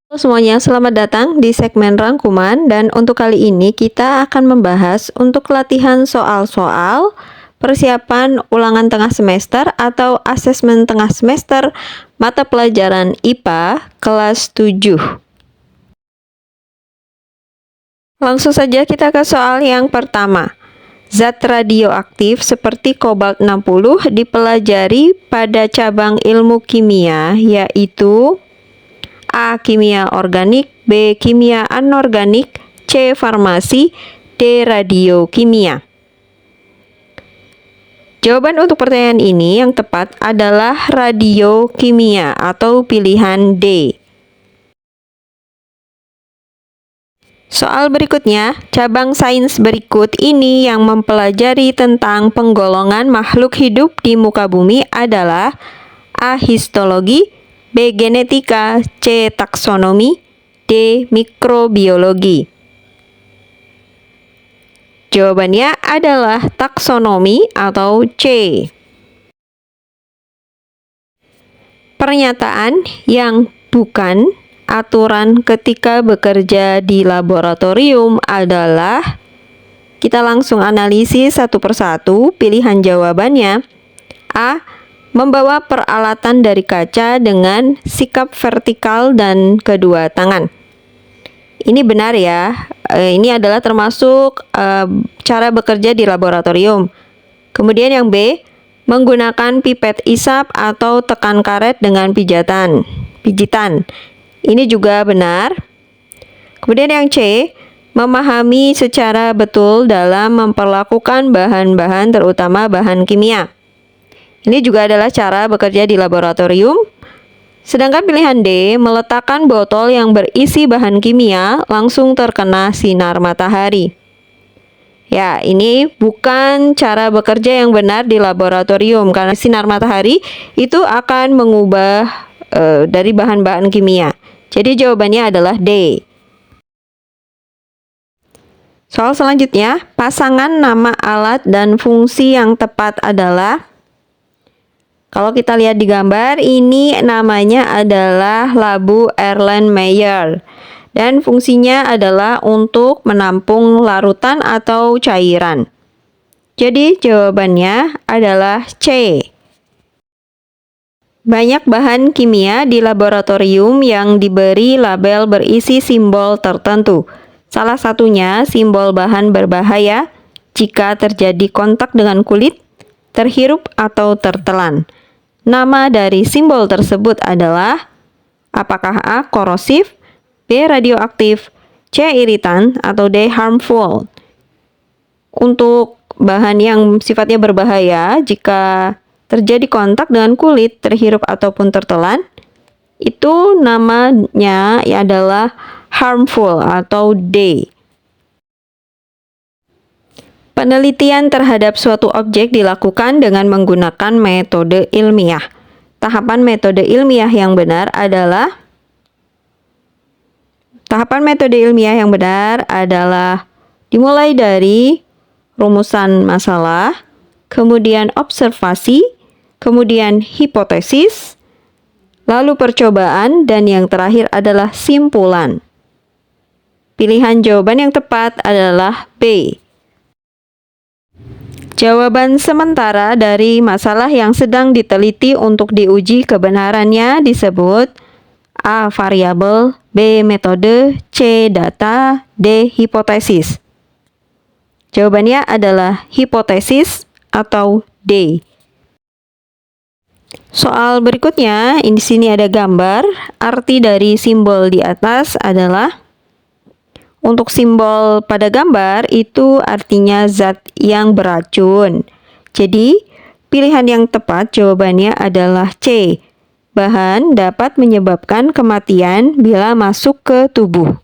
Halo semuanya, selamat datang di segmen rangkuman dan untuk kali ini kita akan membahas untuk latihan soal-soal persiapan ulangan tengah semester atau asesmen tengah semester mata pelajaran IPA kelas 7. Langsung saja kita ke soal yang pertama. Zat radioaktif seperti kobalt 60 dipelajari pada cabang ilmu kimia yaitu A. Kimia organik, B. Kimia anorganik, C. Farmasi, D. Radiokimia. Jawaban untuk pertanyaan ini yang tepat adalah radiokimia atau pilihan D. Soal berikutnya, cabang sains berikut ini yang mempelajari tentang penggolongan makhluk hidup di muka bumi adalah A. Histologi, B. Genetika, C. Taksonomi, D. Mikrobiologi. Jawabannya adalah taksonomi atau C. Pernyataan yang bukan aturan ketika bekerja di laboratorium adalah, kita langsung analisis satu persatu pilihan jawabannya. A. Membawa peralatan dari kaca dengan sikap vertikal dan kedua tangan. Ini benar ya, ini adalah termasuk cara bekerja di laboratorium. Kemudian yang B, menggunakan pipet isap atau tekan karet dengan pijitan. Ini juga benar. Kemudian yang C, memahami secara betul dalam memperlakukan bahan-bahan terutama bahan kimia. Ini juga adalah cara bekerja di laboratorium. Sedangkan pilihan D, meletakkan botol yang berisi bahan kimia langsung terkena sinar matahari. Ya, ini bukan cara bekerja yang benar di laboratorium karena sinar matahari itu akan mengubah dari bahan-bahan kimia. Jadi jawabannya adalah D. Soal selanjutnya, pasangan nama alat dan fungsi yang tepat adalah, kalau kita lihat di gambar, ini namanya adalah labu Erlenmeyer dan fungsinya adalah untuk menampung larutan atau cairan. Jadi jawabannya adalah C. Banyak bahan kimia di laboratorium yang diberi label berisi simbol tertentu. Salah satunya simbol bahan berbahaya jika terjadi kontak dengan kulit, terhirup atau tertelan. Nama dari simbol tersebut adalah apakah A. korosif, B. radioaktif, C. iritan, atau D. harmful. Untuk bahan yang sifatnya berbahaya jika terjadi kontak dengan kulit, terhirup ataupun tertelan, itu namanya adalah harmful atau D. Penelitian terhadap suatu objek dilakukan dengan menggunakan metode ilmiah. Tahapan metode ilmiah yang benar adalah dimulai dari rumusan masalah, kemudian observasi, kemudian hipotesis, lalu percobaan, dan yang terakhir adalah simpulan. Pilihan jawaban yang tepat adalah B. Jawaban sementara dari masalah yang sedang diteliti untuk diuji kebenarannya disebut A. variabel, B. metode, C. data, D. hipotesis. Jawabannya adalah hipotesis atau D. Soal berikutnya, di sini ada gambar. Arti dari simbol di atas adalah, untuk simbol pada gambar itu artinya zat yang beracun. Jadi, pilihan yang tepat jawabannya adalah C. Bahan dapat menyebabkan kematian bila masuk ke tubuh.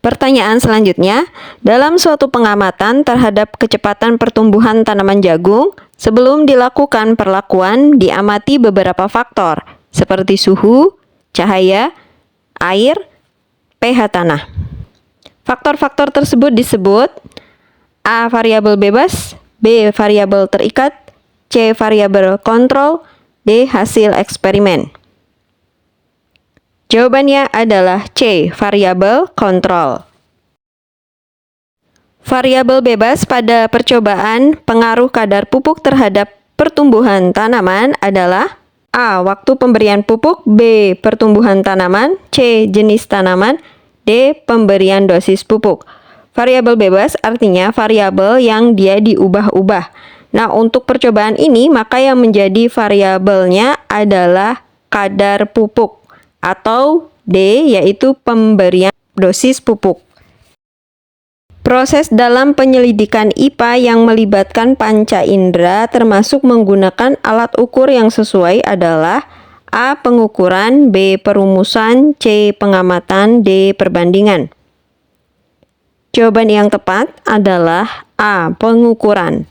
Pertanyaan selanjutnya, dalam suatu pengamatan terhadap kecepatan pertumbuhan tanaman jagung, sebelum dilakukan perlakuan diamati beberapa faktor, seperti suhu, cahaya, air, pH tanah. Faktor-faktor tersebut disebut A. variabel bebas, B. variabel terikat, C. variabel kontrol, D. hasil eksperimen. Jawabannya adalah C, variabel kontrol. Variabel bebas pada percobaan pengaruh kadar pupuk terhadap pertumbuhan tanaman adalah A. Waktu pemberian pupuk, B. Pertumbuhan tanaman, C. Jenis tanaman, D. Pemberian dosis pupuk. Variabel bebas artinya variabel yang dia diubah-ubah. Nah, untuk percobaan ini maka yang menjadi variabelnya adalah kadar pupuk atau D, yaitu pemberian dosis pupuk. Proses dalam penyelidikan IPA yang melibatkan panca indera termasuk menggunakan alat ukur yang sesuai adalah A. Pengukuran, B. Perumusan, C. Pengamatan, D. Perbandingan. Jawaban yang tepat adalah A. Pengukuran.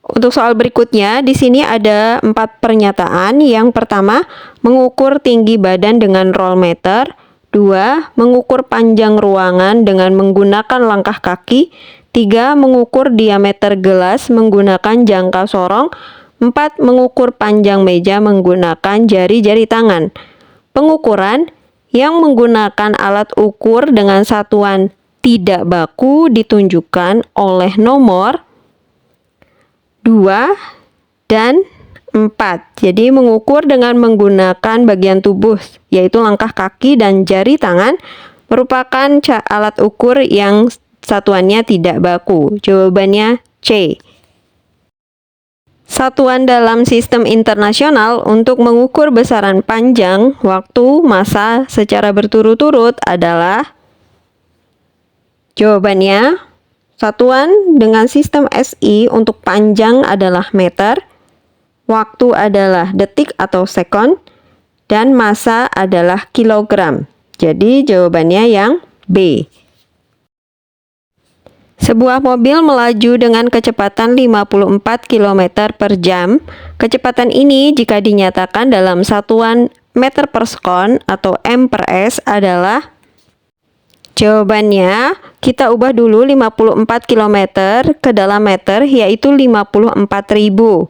Untuk soal berikutnya, di sini ada 4 pernyataan. Yang pertama, mengukur tinggi badan dengan roll meter. 2. Mengukur panjang ruangan dengan menggunakan langkah kaki. 3. Mengukur diameter gelas menggunakan jangka sorong. 4. Mengukur panjang meja menggunakan jari-jari tangan. Pengukuran yang menggunakan alat ukur dengan satuan tidak baku ditunjukkan oleh nomor 2 dan 4. Jadi mengukur dengan menggunakan bagian tubuh yaitu langkah kaki dan jari tangan merupakan alat ukur yang satuannya tidak baku. Jawabannya C. Satuan dalam sistem internasional untuk mengukur besaran panjang waktu masa secara berturut-turut adalah jawabannya satuan dengan sistem SI untuk panjang adalah meter, waktu adalah detik atau sekon, dan massa adalah kilogram. Jadi jawabannya yang B. Sebuah mobil melaju dengan kecepatan 54 km per jam. Kecepatan ini jika dinyatakan dalam satuan meter per sekon atau m per s adalah jawabannya, kita ubah dulu 54 km ke dalam meter, yaitu 54.000.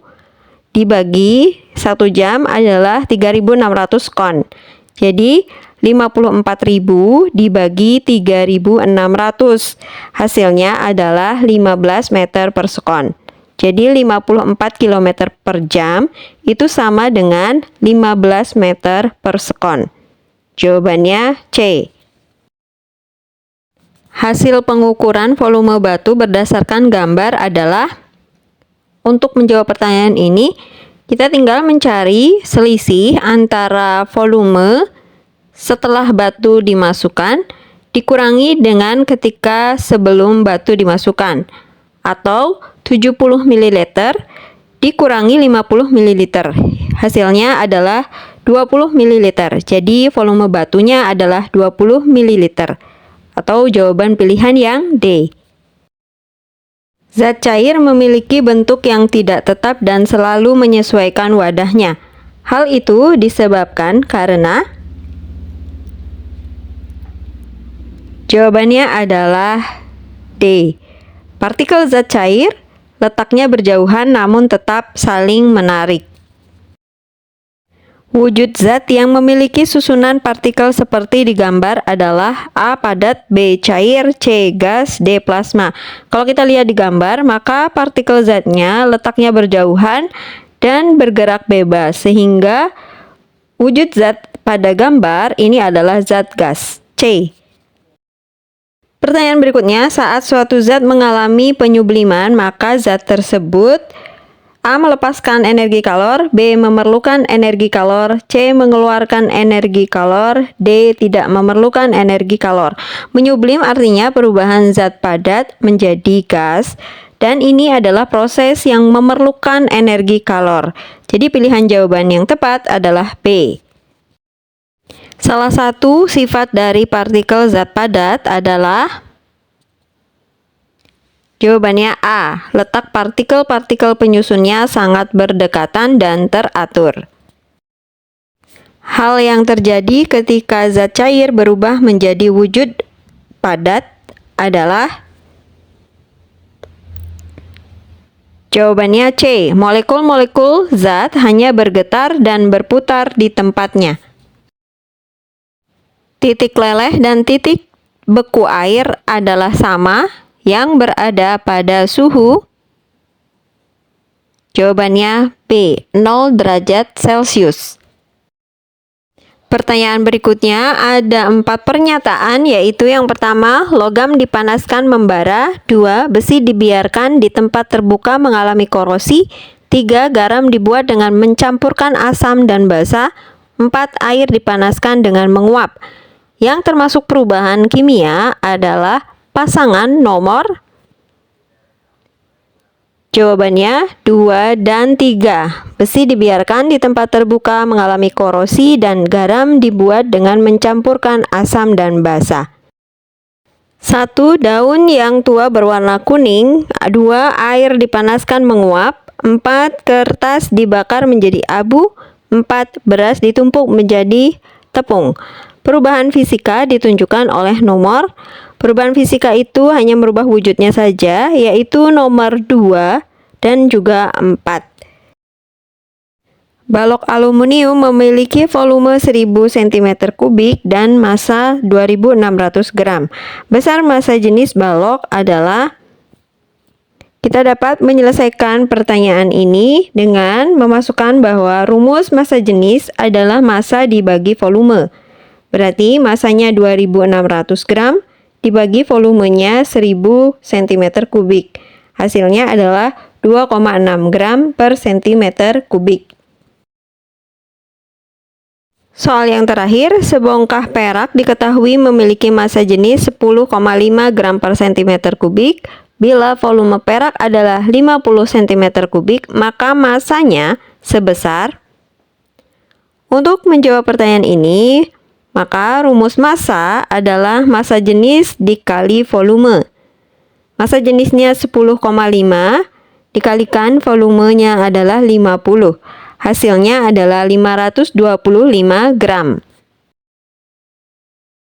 Dibagi 1 jam adalah 3.600 kon. Jadi, 54.000 dibagi 3.600. Hasilnya adalah 15 meter per sekon. Jadi, 54 km per jam itu sama dengan 15 meter per sekon. Jawabannya C. Hasil pengukuran volume batu berdasarkan gambar adalah, untuk menjawab pertanyaan ini, kita tinggal mencari selisih antara volume setelah batu dimasukkan dikurangi dengan ketika sebelum batu dimasukkan, atau 70 ml dikurangi 50 ml. Hasilnya adalah 20 ml. Jadi volume batunya adalah 20 ml. Atau jawaban pilihan yang D. Zat cair memiliki bentuk yang tidak tetap dan selalu menyesuaikan wadahnya. Hal itu disebabkan karena jawabannya adalah D. Partikel zat cair letaknya berjauhan namun tetap saling menarik. Wujud zat yang memiliki susunan partikel seperti di gambar adalah A. Padat, B. Cair, C. Gas, D. Plasma. Kalau kita lihat di gambar, maka partikel zatnya letaknya berjauhan dan bergerak bebas, sehingga wujud zat pada gambar ini adalah zat gas, C. Pertanyaan berikutnya, saat suatu zat mengalami penyubliman, maka zat tersebut A. Melepaskan energi kalor, B. Memerlukan energi kalor, C. Mengeluarkan energi kalor, D. Tidak memerlukan energi kalor. Menyublim artinya perubahan zat padat menjadi gas, dan ini adalah proses yang memerlukan energi kalor. Jadi pilihan jawaban yang tepat adalah B. Salah satu sifat dari partikel zat padat adalah jawabannya A. Letak partikel-partikel penyusunnya sangat berdekatan dan teratur. Hal yang terjadi ketika zat cair berubah menjadi wujud padat adalah jawabannya C. Molekul-molekul zat hanya bergetar dan berputar di tempatnya. Titik leleh dan titik beku air adalah sama yang berada pada suhu? Jawabannya B, 0 derajat Celcius. Pertanyaan berikutnya ada 4 pernyataan, yaitu yang pertama, logam dipanaskan membara. 2, besi dibiarkan di tempat terbuka mengalami korosi. 3, garam dibuat dengan mencampurkan asam dan basa. 4, air dipanaskan dengan menguap. Yang termasuk perubahan kimia adalah pasangan nomor. Jawabannya 2 dan 3. Besi dibiarkan di tempat terbuka mengalami korosi dan garam dibuat dengan mencampurkan asam dan basa. 1, daun yang tua berwarna kuning. 2, air dipanaskan menguap. 4, kertas dibakar menjadi abu. 4, beras ditumpuk menjadi tepung. Perubahan fisika ditunjukkan oleh nomor. Perubahan fisika itu hanya merubah wujudnya saja, yaitu nomor 2 dan juga 4. Balok aluminium memiliki volume 1000 cm3 dan massa 2600 gram. Besar massa jenis balok adalah. Kita dapat menyelesaikan pertanyaan ini dengan memasukkan bahwa rumus massa jenis adalah massa dibagi volume. Berarti massanya 2600 gram dibagi volumenya 1000 cm3. Hasilnya adalah 2,6 gram per cm3. Soal yang terakhir, sebongkah perak diketahui memiliki massa jenis 10,5 gram per cm3. Bila volume perak adalah 50 cm3, maka massanya sebesar. Untuk menjawab pertanyaan ini, maka rumus massa adalah massa jenis dikali volume. Massa jenisnya 10,5 dikalikan volumenya adalah 50. Hasilnya adalah 525 gram.